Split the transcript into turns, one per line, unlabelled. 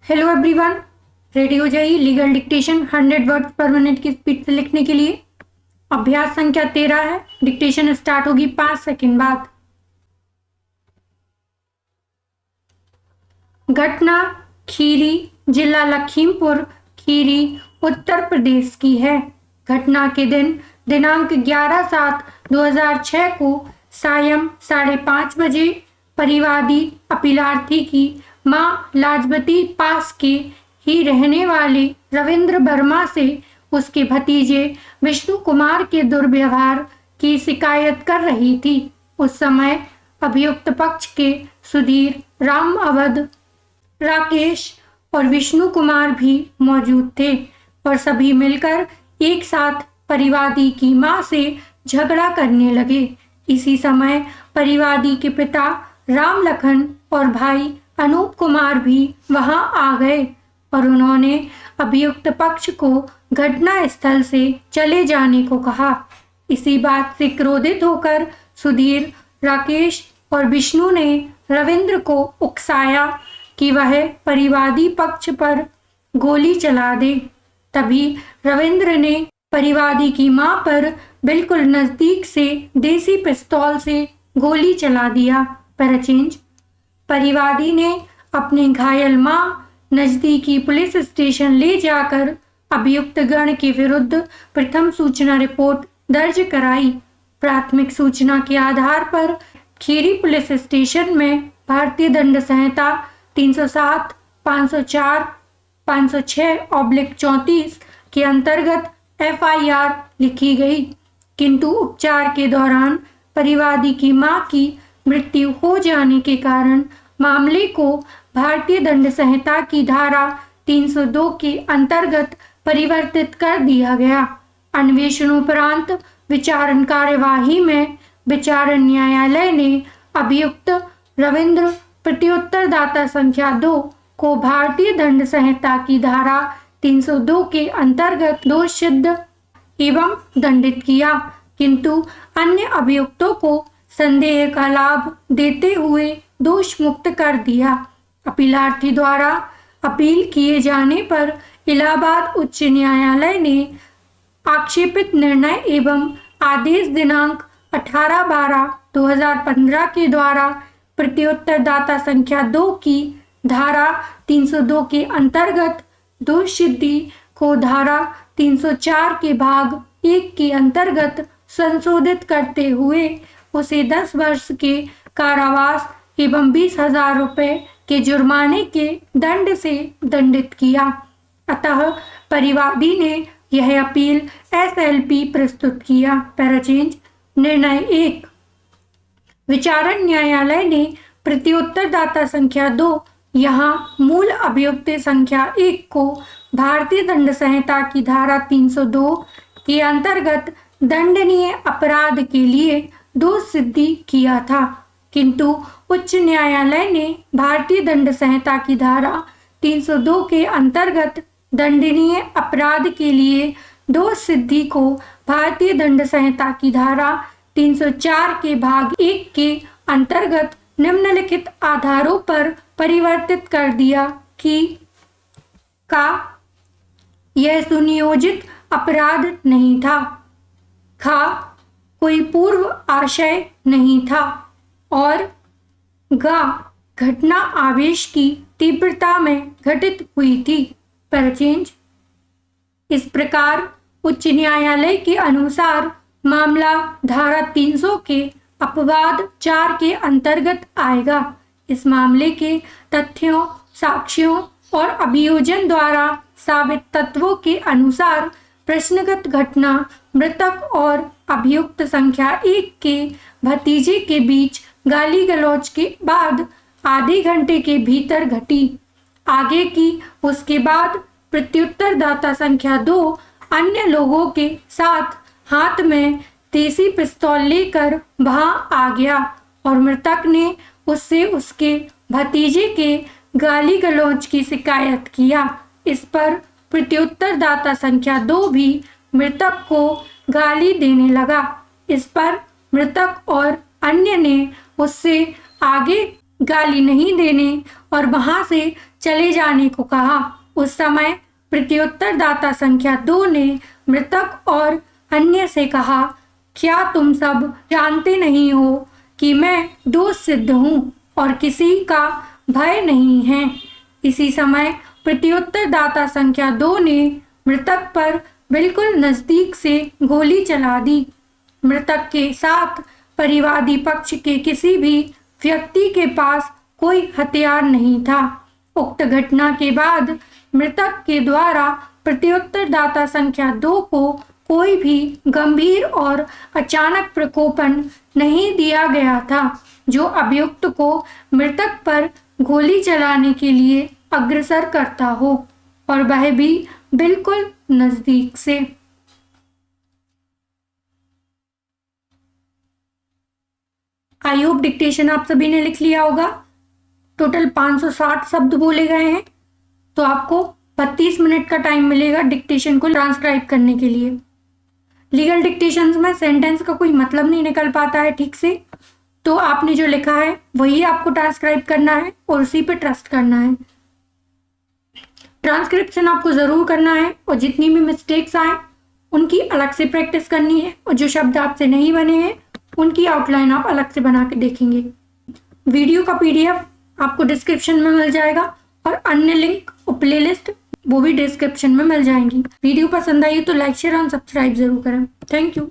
Hello everyone, ready हो जाइए legal dictation 100 words पर मिनट की स्पीड से लिखने के लिए। अभ्यास संख्या 13 है। डिक्टेशन स्टार्ट होगी 5 सेकंड बाद। घटना खीरी, जिला लखीमपुर खीरी, उत्तर प्रदेश की है। घटना के दिन दिनांक 11/7/2006 को सायं 5:30 बजे परिवादी अपीलार्थी की मां लाजपती पास के ही रहने वाले रविंद्र वर्मा से उसके भतीजे विष्णु कुमार के दुर्व्यवहार की शिकायत कर रही थी। उस समय अभियुक्त पक्ष के सुधीर, राम अवध, राकेश और विष्णु कुमार भी मौजूद थे और सभी मिलकर एक साथ परिवादी की मां से झगड़ा करने लगे। इसी समय परिवादी के पिता राम लखन और भाई अनूप कुमार भी वहां आ गए और उन्होंने अभियुक्त पक्ष को घटना स्थल से चले जाने को कहा। इसी बात से क्रोधित होकर सुधीर, राकेश और विष्णु ने रविंद्र को उकसाया कि वह परिवादी पक्ष पर गोली चला दे। तभी रविंद्र ने परिवादी की मां पर बिल्कुल नजदीक से देसी पिस्तौल से गोली चला दिया। पैराचेंज। परिवादी ने अपने घायल मां नजदीकी पुलिस स्टेशन ले जाकर अभियुक्त गण के विरुद्ध प्रथम सूचना रिपोर्ट दर्ज कराई। प्राथमिक सूचना के आधार पर खीरी पुलिस स्टेशन में भारतीय दंड संहिता 307, 504, 506/34 के अंतर्गत FIR लिखी गई, किंतु उपचार के दौरान परिवादी की मां की मृत्यु हो जाने के कारण मामले को भारतीय दंड संहिता की धारा 302 के अंतर्गत परिवर्तित कर दिया गया। अन्वेषणोपरांत विचारण कार्यवाही में विचारण न्यायालय ने अभियुक्त रविंद्र प्रत्युत्तरदाता संख्या 2 को भारतीय दंड संहिता की धारा 302 के अंतर्गत दोष सिद्ध एवं दंडित किया, किंतु अन्य अभियुक्तों को संदेह का लाभ देते हुए दोष मुक्त कर दिया। अपीलार्थी द्वारा अपील किए जाने पर इलाहाबाद उच्च न्यायालय ने आक्षेपित निर्णय एवं आदेश दिनांक 18/12/2015 के द्वारा प्रत्युत्तरदाता संख्या 2 की धारा 302 के अंतर्गत दोष सिद्धि को धारा 304 के भाग 1 के अंतर्गत संशोधित करते हुए उसे 10 वर्ष के कारावास एवं 20,000 रुपए के जुर्माने के दंड से दंडित किया। अतः परिवादी ने यह अपील SLP प्रस्तुत किया। पैराचेंज। निर्णय 1। विचारण न्यायालय ने प्रत्युत्तरदाता संख्या 2 यहाँ मूल अभियुक्त संख्या 1 को भारतीय दंड संहिता की धारा 302 के अंतर्गत दंडनीय अपराध के लिए दोष सिद्धि किया था, किंतु उच्च न्यायालय ने भारतीय दंड संहिता की धारा 302 के अंतर्गत दंडनीय अपराध के लिए दोष सिद्धि को भारतीय दंड संहिता की धारा 304 के भाग 1 के अंतर्गत निम्नलिखित आधारों पर परिवर्तित कर दिया कि का यह सुनियोजित अपराध नहीं था, खा कोई पूर्व आशय नहीं था और गा घटना आवेश की तीव्रता में घटित हुई थी। पैराचेंज। इस प्रकार उच्च न्यायालय के अनुसार मामला धारा 300 के अपवाद 4 के अंतर्गत आएगा। इस मामले के तथ्यों, साक्ष्यों और अभियोजन द्वारा साबित तत्वों के अनुसार प्रश्नगत घटना मृतक और अभियुक्त संख्या 1 के भतीजे के बीच गाली गलौज के बाद आधे घंटे के भीतर घटी। आगे की उसके बाद प्रत्युत्तरदाता संख्या 2 अन्य लोगों के साथ हाथ में देसी पिस्तौल लेकर वहां आ गया और मृतक ने उससे उसके भतीजे के गाली गलौज की शिकायत किया। इस पर प्रत्युत्तरदाता संख्या 2 भी मृतक को गाली देने लगा। इस पर मृतक और अन्य ने उससे आगे गाली नहीं देने और वहां से चले जाने को कहा। उस समय प्रत्युत्तरदाता संख्या 2 ने मृतक और अन्य से कहा, क्या तुम सब जानते नहीं हो कि मैं दोष सिद्ध हूं और किसी का भय नहीं है। इसी समय प्रत्युत्तरदाता संख्या 2 ने मृतक पर बिल्कुल नजदीक से गोली चला दी। मृतक के साथ परिवादी पक्ष के किसी भी व्यक्ति के पास कोई हथियार नहीं था। उक्त घटना के बाद मृतक के द्वारा प्रत्युत्तरदाता संख्या 2 को कोई भी गंभीर और अचानक प्रकोपन नहीं दिया गया था जो अभियुक्त को मृतक पर गोली चलाने के लिए अग्रसर करता हो, और वह भी बिल्कुल नजदीक से। आई होप डिक्टेशन आप सभी ने लिख लिया होगा। टोटल 560 शब्द बोले गए हैं, तो आपको 32 मिनट का टाइम मिलेगा डिक्टेशन को ट्रांसक्राइब करने के लिए। लीगल डिक्टेशंस में सेंटेंस का कोई मतलब नहीं निकल पाता है ठीक से, तो आपने जो लिखा है वही आपको ट्रांसक्राइब करना है और उसी पे ट्रस्ट करना है। ट्रांसक्रिप्शन आपको जरूर करना है और जितनी भी मिस्टेक्स आए उनकी अलग से प्रैक्टिस करनी है, और जो शब्द आपसे नहीं बने हैं उनकी आउटलाइन आप अलग से बना के देखेंगे। वीडियो का PDF आपको डिस्क्रिप्शन में मिल जाएगा और अन्य लिंक और प्लेलिस्ट वो भी डिस्क्रिप्शन में मिल जाएंगी। वीडियो पसंद आई तो लाइक शेयर और सब्सक्राइब जरूर करें। Thank you.